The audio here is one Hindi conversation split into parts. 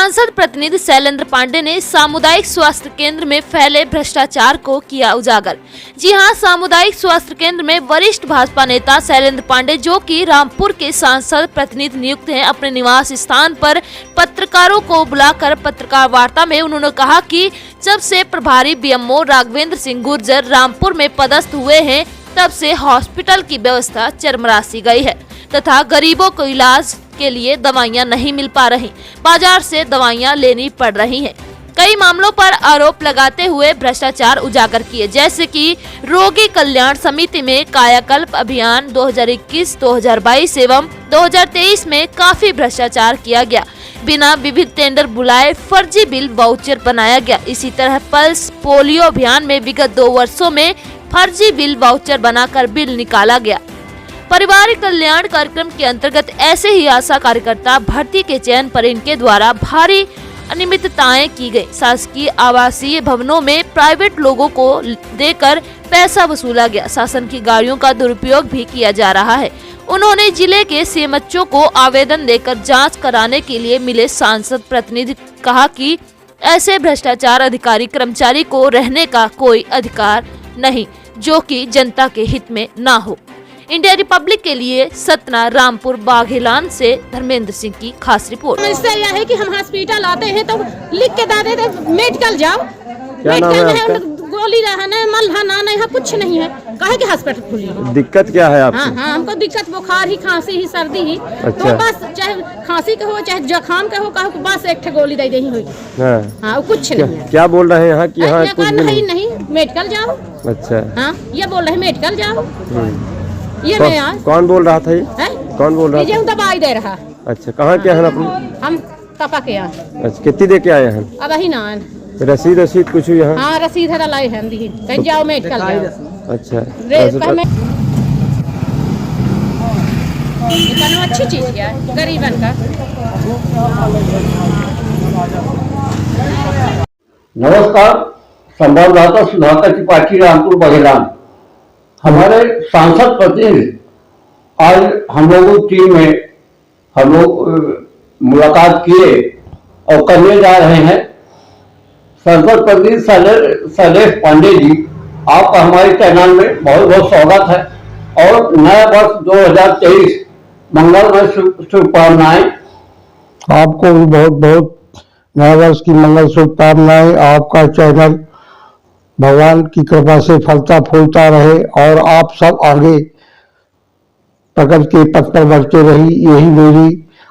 सांसद प्रतिनिधि शैलेंद्र पांडे ने सामुदायिक स्वास्थ्य केंद्र में फैले भ्रष्टाचार को किया उजागर। जी हां, सामुदायिक स्वास्थ्य केंद्र में वरिष्ठ भाजपा नेता शैलेंद्र पांडे, जो कि रामपुर के सांसद प्रतिनिधि नियुक्त हैं, अपने निवास स्थान पर पत्रकारों को बुलाकर पत्रकार वार्ता में उन्होंने कहा कि जब से प्रभारी बीएमओ राघवेंद्र सिंह गुर्जर रामपुर में पदस्थ हुए हैं, तब से हॉस्पिटल की व्यवस्था चरमरासी गई है तथा गरीबों को इलाज के लिए दवाइयां नहीं मिल पा रही, बाजार से दवाइयां लेनी पड़ रही हैं। कई मामलों पर आरोप लगाते हुए भ्रष्टाचार उजागर किए, जैसे कि रोगी कल्याण समिति में कायाकल्प अभियान 2021-2022 एवं 2023 में काफी भ्रष्टाचार किया गया। बिना विविध टेंडर बुलाए फर्जी बिल वाउचर बनाया गया। इसी तरह पल्स पोलियो अभियान में विगत 2 वर्षों में फर्जी बिल वाउचर बनाकर बिल निकाला गया। परिवारिक कल्याण कार्यक्रम के अंतर्गत ऐसे ही आशा कार्यकर्ता भर्ती के चयन पर इनके द्वारा भारी अनियमितताएं की गई। शासकीय आवासीय भवनों में प्राइवेट लोगों को देकर पैसा वसूला गया। शासन की गाड़ियों का दुरुपयोग भी किया जा रहा है। उन्होंने जिले के सीएमएचओ को आवेदन देकर जांच कराने के लिए मिले सांसद प्रतिनिधि कहा कि ऐसे भ्रष्टाचार अधिकारी कर्मचारी को रहने का कोई अधिकार नहीं, जो कि जनता के हित में ना हो। इंडिया रिपब्लिक के लिए सतना रामपुर बाघेलान से धर्मेंद्र सिंह की खास रिपोर्ट। समस्या यह है कि हम हॉस्पिटल आते हैं तो लिख के दे देते मेडिकल जाओ, मेडिकल में गोली रहना मलहना नहीं है, कुछ नहीं है, कहे कि हॉस्पिटल खुली है। दिक्कत क्या है आपको? हाँ, हमको दिक्कत बुखार ही, खांसी ही, सर्दी ही। अच्छा। तो बस चाहे खांसी के हो चाहे जुकाम के हो, कहो बस एक गोली दे देही हुई। हाँ, कुछ नहीं है। क्या बोल रहे हैं यहाँ की? यहाँ कुछ नहीं मेडिकल जाओ। अच्छा, हाँ, ये बोल रहे मेडिकल जाओ। ये कौन बोल रहा था? ये कौन बोल रहा था? दवाई दे रहा। अच्छा, कहाँ के हैं आप? हम तपा के यहाँ। अच्छा, कितनी दे के आए हैं? अब ही ना रसीद कुछ यहाँ? हाँ, रसीद है लाई है, कहीं जाओ मेडिकल जाओ। अच्छा, अच्छी चीज क्या है गरीबन का। नमस्कार, संवाददाता सुधाकर त्रिपाठी, रामपुर बाघेलान। हमारे सांसद प्रतिनिधि आज हम लोगों की टीम में हम लोग मुलाकात किए और करने जा रहे हैं। सांसद प्रतिनिधि शैलेंद्र पांडे जी, आपका हमारे चैनल में बहुत बहुत स्वागत है और नया वर्ष 2023 मंगलमय शुभकामनाएं। आपको भी बहुत बहुत नया वर्ष की मंगल शुभकामनाएं। आपका चैनल भगवान की कृपा से फलता फूलता रहे और आप सब आगे प्रगति के पथ पर बढ़ते रही, यही मेरी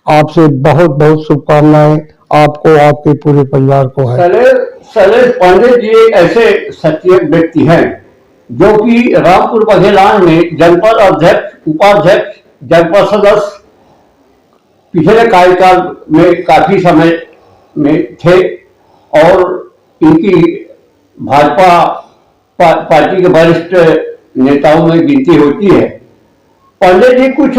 आपसे बहुत बहुत शुभकामनाएं आपको, आपके पूरे परिवार को है। शैलेंद्र पांडे जी एक ऐसे सचेत व्यक्ति हैं जो कि रामपुर बाघेलान में जनपद अध्यक्ष, उपाध्यक्ष, जनपद सदस्य पिछले कार्यकाल में काफी समय में थे और इनकी भाजपा पार्टी के वरिष्ठ नेताओं में गिनती होती है। पांडे जी कुछ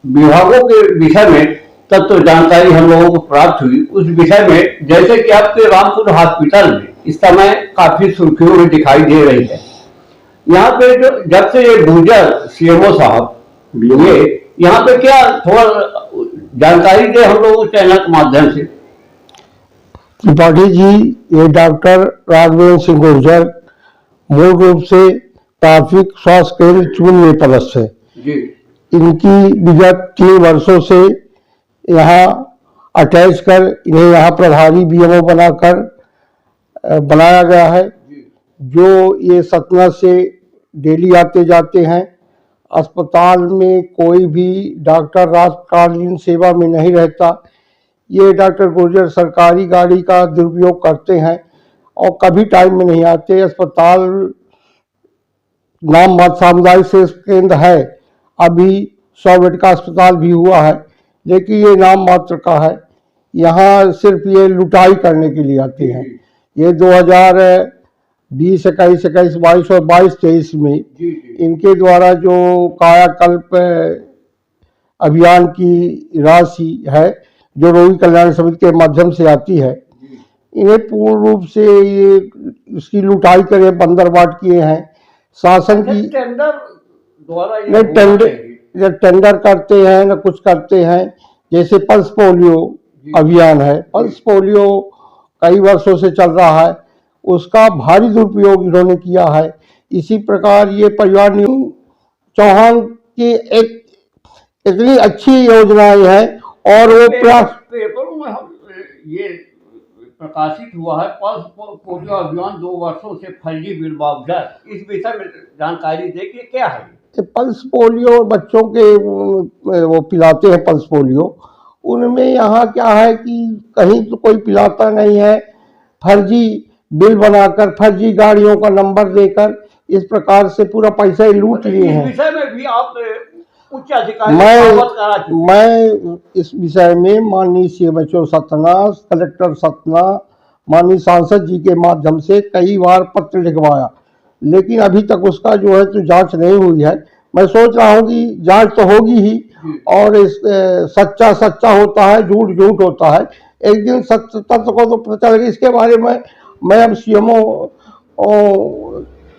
विभागों के विषय में तब तो जानकारी हम लोगों को प्राप्त हुई। उस विषय में जैसे कि आपके रामपुर हॉस्पिटल में इस समय काफी सुर्खियों में दिखाई दे रही है। यहाँ पे जो जब से ये गुर्जर सीएमओ साहब ये यहाँ पे क्या थोड़ा जानकारी दे हम लोग चैनल के माध्यम से। त्रिपाठी जी, ये डॉक्टर राघवेंद्र सिंह गुर्जर मूल रूप से प्राथमिक स्वास्थ्य केंद्र चून में पदस्थ है जी। इनकी विगत 3 वर्षों से यहाँ अटैच कर इन्हें यहाँ प्रभारी बीएमओ बनाकर बनाया गया है, जो ये सतना से डेली आते जाते हैं। अस्पताल में कोई भी डॉक्टर रातकालीन सेवा में नहीं रहता। ये डॉक्टर गुर्जर सरकारी गाड़ी का दुरुपयोग करते हैं और कभी टाइम में नहीं आते। अस्पताल नाम मात्र सामुदायिक सेवा केंद्र है, अभी 100 बेड का अस्पताल भी हुआ है, लेकिन ये नाम मात्र का है। यहाँ सिर्फ ये लुटाई करने के लिए आते हैं। ये 2020, 21, 22 और 22-23 में इनके द्वारा जो कायाकल्प अभियान की राशि है, जो रोगी कल्याण समिति के माध्यम से आती है, इन्हें पूर्ण रूप से ये इसकी लुटाई करे बंदर बाट किए हैं। शासन की टेंडर द्वारा टेंडर करते हैं न कुछ करते हैं। जैसे पल्स पोलियो अभियान है, पल्स पोलियो कई वर्षों से चल रहा है, उसका भारी दुरुपयोग इन्होंने किया है। इसी प्रकार ये परिवार चौहान की एक इतनी अच्छी योजनाएं हैं और वो पेपरों में ये प्रकाशित हुआ है पल्स पोलियो अभियान 2 वर्षों से फर्जी बिल मुआवजा, इस विषय में जानकारी दे कि क्या है। पल्स पोलियो बच्चों के वो पिलाते हैं पल्स पोलियो, उनमें यहाँ क्या है कि कहीं तो कोई पिलाता नहीं है, फर्जी बिल बनाकर फर्जी गाड़ियों का नंबर देकर इस प्रकार से पूरा पैसा ही लूट लिए हैं। इस विषय में भी आप उच्च अधिकारी मैं इस विषय में माननीय CMHO सतना, कलेक्टर सतना, माननीय सांसद जी के माध्यम से कई बार पत्र लिखवाया, लेकिन अभी तक उसका जो है तो जांच नहीं हुई है। मैं सोच रहा हूँ कि जांच तो होगी ही, और इस सच्चा सच्चा होता है, झूठ झूठ होता है, एक दिन सत्य तत्व को तो पता चलेगा। इसके बारे में मैं अब CMO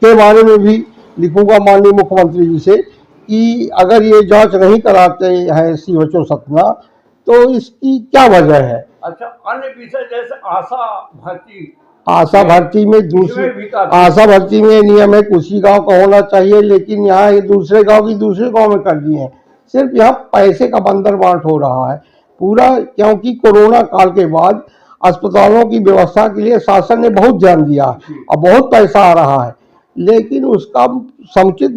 के बारे में भी लिखूंगा माननीय मुख्यमंत्री जी से कि अगर ये जांच नहीं कराते हैं CMHO सतना तो इसकी क्या वजह है। अच्छा, अन्य विषय जैसे आशा भर्ती में आशा भर्ती में नियम है उसी गांव का होना चाहिए, लेकिन यहाँ ये दूसरे गांव की दूसरे गांव में कर दिए हैं। सिर्फ यहाँ पैसे का बंदर बांट हो रहा है पूरा, क्योंकि कोरोना काल के बाद अस्पतालों की व्यवस्था के लिए शासन ने बहुत ध्यान दिया और बहुत पैसा आ रहा है, लेकिन उसका समुचित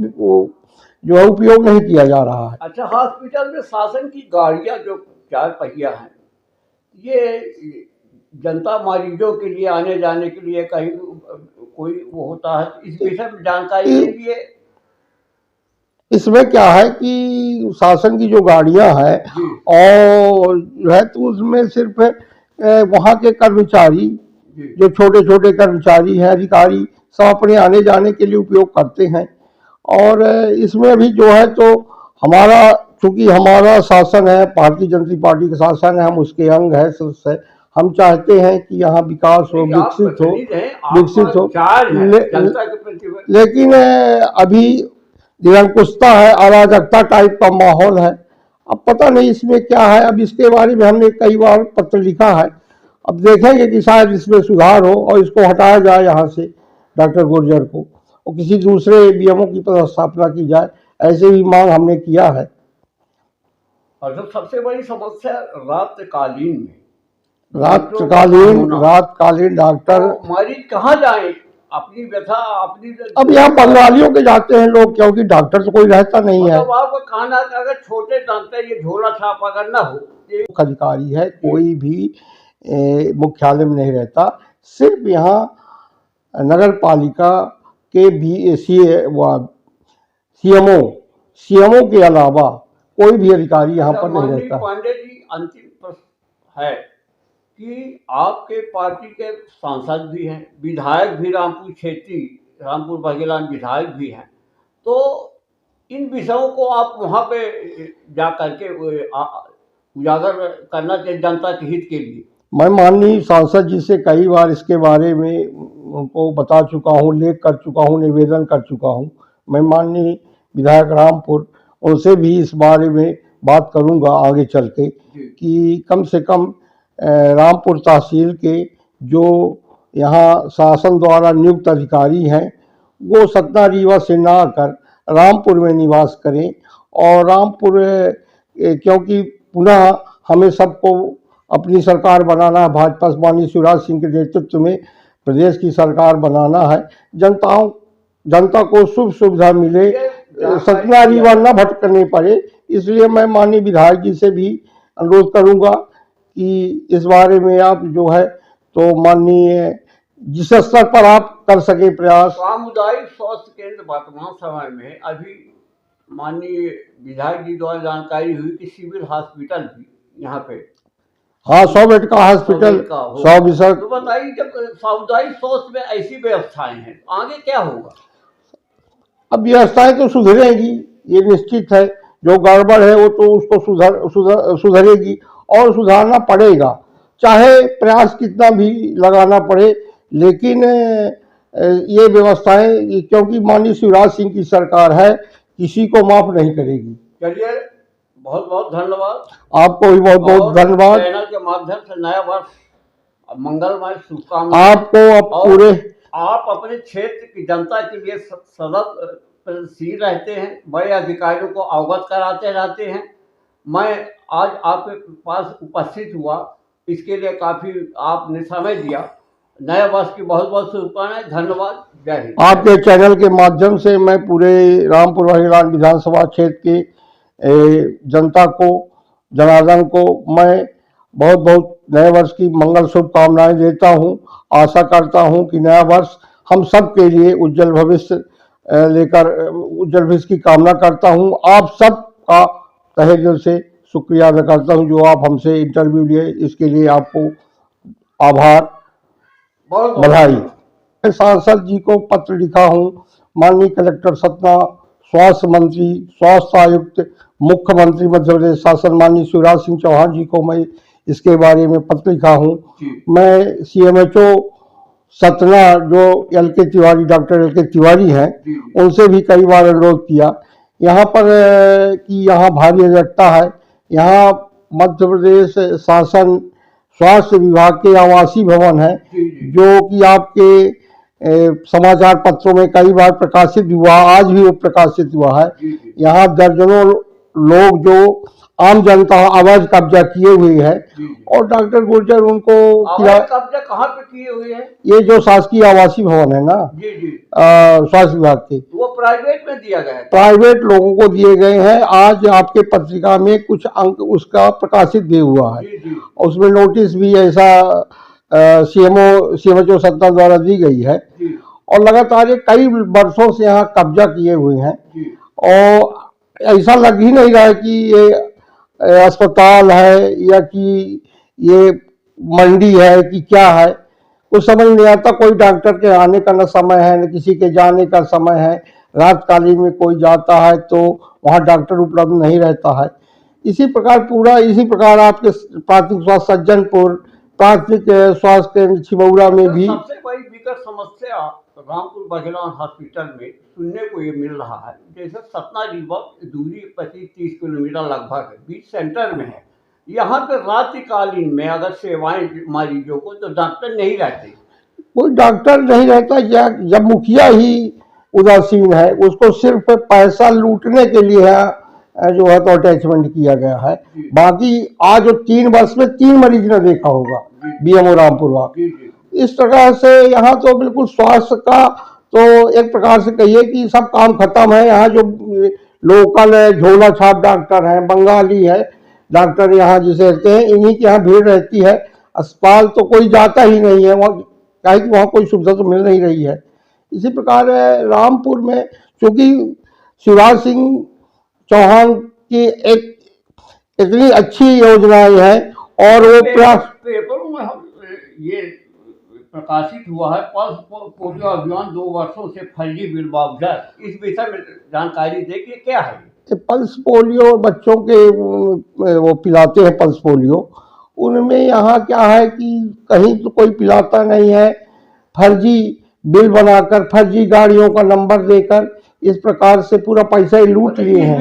जो है उपयोग नहीं किया जा रहा है। अच्छा, हॉस्पिटल में शासन की गाड़ियां जो 4 पहिया हैं, ये जनता मरीजों के लिए आने जाने के लिए कहीं कोई वो होता है, इस विषय में जानकारी के लिए इसमें क्या है कि शासन की जो गाड़ियां हैं और जो है तो उसमें सिर्फ वहाँ के कर्मचारी, जो छोटे छोटे कर्मचारी हैं, अधिकारी सब अपने आने जाने के लिए उपयोग करते हैं। और इसमें भी जो है तो हमारा, चूंकि हमारा शासन है, भारतीय जनता पार्टी का शासन है, हम उसके अंग है, सदस्य, हम चाहते हैं कि यहाँ विकास हो, विकसित हो, लेकिन अभी निरंकुशता है, अराजकता टाइप का माहौल है। अब पता नहीं इसमें क्या है, अब इसके बारे में हमने कई बार पत्र लिखा है, अब देखेंगे कि शायद इसमें सुधार हो और इसको हटाया जाए यहाँ से डॉक्टर गुर्जर को, और किसी दूसरे BMO की पदस्थापना की जाए, ऐसे भी मांग हमने किया है। और जो सबसे बड़ी समस्या रातकालीन डॉक्टर मरीज कहाँ जाए अपनी व्यथा अब यहाँ बंगालियों के जाते हैं लोग, क्योंकि डॉक्टर तो कोई रहता नहीं है। आपको खाना अगर छोटे डॉक्टर ये झोला छाप अगर न हो, अधिकारी है कोई भी मुख्यालय में नहीं रहता, सिर्फ यहाँ नगर पालिका के भी CMO के अलावा कोई भी अधिकारी यहाँ पर नहीं रहता। पांडे जी, अंतिम प्रश्न है कि आपके पार्टी के सांसद भी हैं, विधायक भी रामपुर बघेलान विधायक भी हैं, तो इन विषयों को आप वहाँ पे जा करके उजागर करना चाहिए जनता के हित के लिए। मैं माननीय सांसद जी से कई बार इसके बारे में उनको बता चुका हूँ, लेख कर चुका हूँ, निवेदन कर चुका हूँ। मैं माननीय विधायक रामपुर उनसे भी इस बारे में बात करूँगा आगे चल के कि कम से कम रामपुर तहसील के जो यहाँ शासन द्वारा नियुक्त अधिकारी हैं वो सतना रीवा से ना आकर रामपुर में निवास करें, और रामपुर क्योंकि पुनः हमें सबको अपनी सरकार बनाना है, भाजपा माननीय शिवराज सिंह के नेतृत्व में प्रदेश की सरकार बनाना है, जनता को शुभ सुविधा मिले, सतना रीवा न भटकने पड़े। इसलिए मैं माननीय विधायक जी से भी अनुरोध करूंगा कि इस बारे में आप जो है तो माननीय जिस स्तर पर आप कर सके प्रयास। सामुदायिक स्वास्थ्य केंद्र वर्तमान समय में अभी माननीय विधायक जी द्वारा जानकारी हुई कि सिविल हॉस्पिटल भी यहाँ पे, हाँ, 100 बेड का हॉस्पिटल, 100 विषय। तो बताइए, जब सामुदायिक स्वास्थ्य में ऐसी व्यवस्थाएं हैं, आगे क्या होगा? अब व्यवस्थाएं तो सुधरेगी, ये निश्चित है। जो गड़बड़ है वो तो उसको सुधरेगी और सुधारना पड़ेगा, चाहे प्रयास कितना भी लगाना पड़े, लेकिन ये व्यवस्थाएं, क्योंकि माननीय शिवराज सिंह की सरकार है, किसी को माफ नहीं करेगी। चलिए, बहुत बहुत धन्यवाद। आपको भी बहुत बहुत और धन्यवाद। चैनल के माध्यम से नया वर्ष मंगलमय शुभकामनाएं। आपको अब और पूरे आप अपने क्षेत्र की जनता के लिए सतत प्रयत्नशील रहते हैं, बड़े अधिकारियों को अवगत कराते रहते हैं। मैं आज आपके पास उपस्थित हुआ, इसके लिए काफी आपने समय दिया। नए वर्ष की बहुत बहुत शुभकामनाएं। धन्यवाद। जय हिंद। आपके चैनल के माध्यम से मैं पूरे रामपुर बघेलान विधानसभा क्षेत्र के जनता को, जनार्दन को मैं बहुत बहुत नए वर्ष की मंगल शुभकामनाएं देता हूं। आशा करता हूं कि नया वर्ष हम सब के लिए उज्जवल भविष्य उज्जवल भविष्य की कामना करता हूं। आप सब का तहे दिल से शुक्रिया अदा करता हूं जो आप हमसे इंटरव्यू लिए, इसके लिए आपको आभार, बहुत बधाई। मैं सांसद जी को पत्र लिखा हूं। माननीय कलेक्टर सतना, स्वास्थ्य मंत्री, स्वास्थ्य आयुक्त, मुख्यमंत्री मध्य प्रदेश शासन माननीय शिवराज सिंह चौहान जी को मैं इसके बारे में पत्र लिखा हूं। मैं CMHO सतना जो LK Tiwari, doctor LK Tiwari हैं, उनसे भी कई बार अनुरोध किया। यहाँ पर कि यहाँ भारी अराजकता है। यहाँ मध्य प्रदेश शासन स्वास्थ्य विभाग के आवासीय भवन है जो कि आपके समाचार पत्रों में कई बार प्रकाशित हुआ, आज भी वो प्रकाशित हुआ है। यहाँ दर्जनों लोग जो आम जनता अवैध कब्जा किए हुए हैं और डॉक्टर गुर्जर उनको कब्जा कहाँ पे किए हुए हैं? ये जो शासकीय आवासीय भवन है ना, स्वास्थ्य विभाग के, वो प्राइवेट में दिया गया है। प्राइवेट लोगों को दिए गए हैं। आज आपके पत्रिका में कुछ अंक उसका प्रकाशित भी हुआ है। उसमें नोटिस भी ऐसा CMHO सत्ता द्वारा दी गई है और लगातार ये कई वर्षों से यहाँ कब्जा किए हुए हैं और ऐसा लग ही नहीं रहा है कि ये अस्पताल है या कि ये मंडी है कि क्या है, कुछ समझ नहीं आता। कोई डॉक्टर के आने का न समय है, न किसी के जाने का समय है। रात कालीन में कोई जाता है तो वहाँ डॉक्टर उपलब्ध नहीं रहता है। इसी प्रकार आपके प्राथमिक स्वास्थ्य सज्जनपुर, प्राथमिक स्वास्थ्य केंद्र छिबौरा में भी सबसे बड़ी विकट समस्या रामपुर बघेलान हॉस्पिटल में सुनने को ये मिल रहा है। जैसे सतना रीवा दूरी 25-30 किलोमीटर लगभग बीच सेंटर में है। यहाँ पे रात्रिकालीन में अगर सेवाएं मरीजों को, तो डॉक्टर नहीं रहते। कोई डॉक्टर नहीं रहता। जब मुखिया ही उदासीन है, उसको सिर्फ पैसा लूटने के लिए जो है तो अटैचमेंट किया गया है। बाकी आज 3 वर्ष में 3 मरीज ने देखा होगा BMO रामपुर। इस प्रकार से यहाँ तो बिल्कुल स्वास्थ्य का तो एक प्रकार से कहिए कि सब काम खत्म है। यहाँ जो लोकल झोला छाप डॉक्टर हैं, बंगाली है डॉक्टर यहाँ जिसे रहते हैं, इन्हीं की यहाँ भीड़ रहती है। अस्पताल तो कोई जाता ही नहीं है वहाँ, काहे कि वहाँ कोई सुविधा तो मिल नहीं रही है। इसी प्रकार रामपुर में चूंकि शिवराज सिंह चौहान की एक इतनी अच्छी योजनाएं हैं और वो पेपरों में ये प्रकाशित हुआ है, पल्स पोलियो अभियान 2 वर्षों से फर्जी बिल मुआवजा। इस विषय में जानकारी देखिए क्या है। पल्स पोलियो बच्चों के वो पिलाते हैं पल्स पोलियो, उनमें यहाँ क्या है कि कहीं तो कोई पिलाता नहीं है। फर्जी बिल बनाकर, फर्जी गाड़ियों का नंबर देकर इस प्रकार से पूरा पैसा ही लूट लिए हैं।